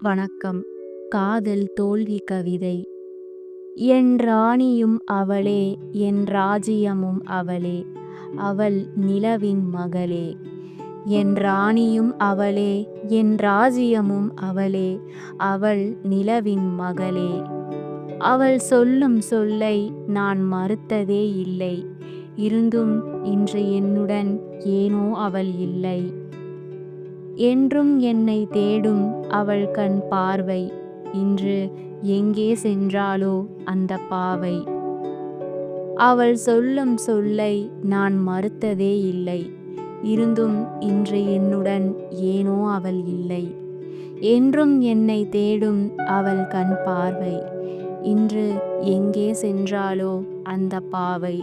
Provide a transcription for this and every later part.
வணக்கம். காதல் தோல்வி கவிதை. என் ராணியும் அவளே, என் ராஜ்யமும் அவளே, அவள் நிலவின் மகளே. என் ராணியும் அவளே, என் ராஜ்யமும் அவளே, அவள் நிலவின் மகளே. அவள் சொல்லும் சொல்லை நான் மறுத்ததே இல்லை. இருந்தும் இன்று என்னுடன் ஏனோ அவள் இல்லை. என்றும் என்னை தேடும் அவள் கண் பார்வை, இன்று எங்கே சென்றாளோ அந்த பாவை. அவள் சொல்லும் சொல்லை நான் மறுத்ததே இல்லை. இருந்தும் இன்று என்னுடன் ஏனோ அவள் இல்லை. என்றும் என்னை தேடும் அவள் கண் பார்வை, இன்று எங்கே சென்றாளோ அந்த பாவை.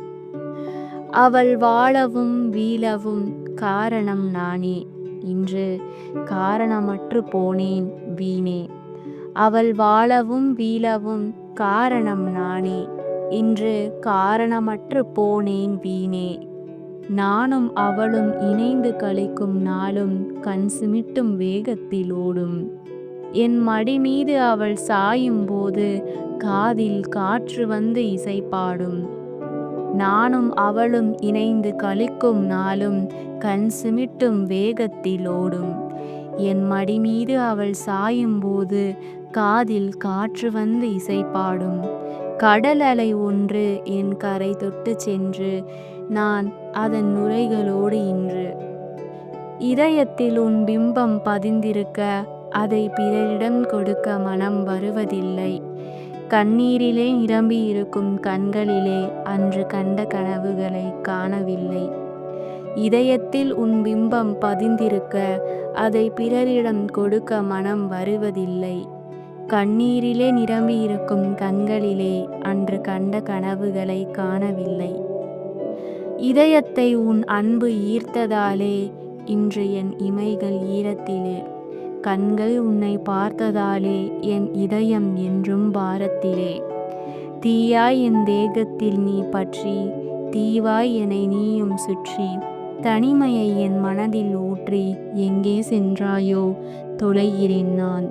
அவள் வாழவும் வீழவும் காரணம் நானே, இன்று காரணமற்று போனேன் வீணே. அவள் வாழவும் வீழவும் காரணம் நானே, இன்று காரணமற்று போனேன் வீணே. நானும் அவளும் இணைந்து கழிக்கும் நாளும் கண் சிமிட்டும் வேகத்தில் ஓடும். என் மடி மீது அவள் சாயும் போது காதில் காற்று வந்து இசை பாடும். நானும் அவளும் இணைந்து கழிக்கும் நாளும் கண் சிமிட்டும் வேகத்தில் ஓடும். என் மடி மீது அவள் சாயும் போது காதில் காற்று வந்து இசை பாடும். கடல் அலை ஒன்று என் கரை தொட்டு சென்று நான் அதன் நுரைகளோடு இன்று. இதயத்தில் உன் பிம்பம் பதிந்திருக்க அதை பிறரிடம் கொடுக்க மனம் வருவதில்லை. கண்ணீரிலே நிரம்பி இருக்கும் கண்களிலே அன்று கண்ட கனவுகளை காணவில்லை. இதயத்தில் உன் பிம்பம் பதிந்திருக்க அதை பிறரிடம் கொடுக்க மனம் வருவதில்லை. கண்ணீரிலே நிரம்பி இருக்கும் கண்களிலே அன்று கண்ட கனவுகளை காணவில்லை. இதயத்தை உன் அன்பு ஈர்த்ததாலே இன்று என் இமைகள் ஈரத்திலே. கண்கள் உன்னை பார்த்ததாலே என் இதயம் என்றும் பாரத்திலே. தீயாய் என் தேகத்தில் நீ பற்றி, தீவாய் என்னை நீயும் சுற்றி, தனிமையை என் மனதில் ஊற்றி எங்கே சென்றாயோ தொலைகிறேன் நான்.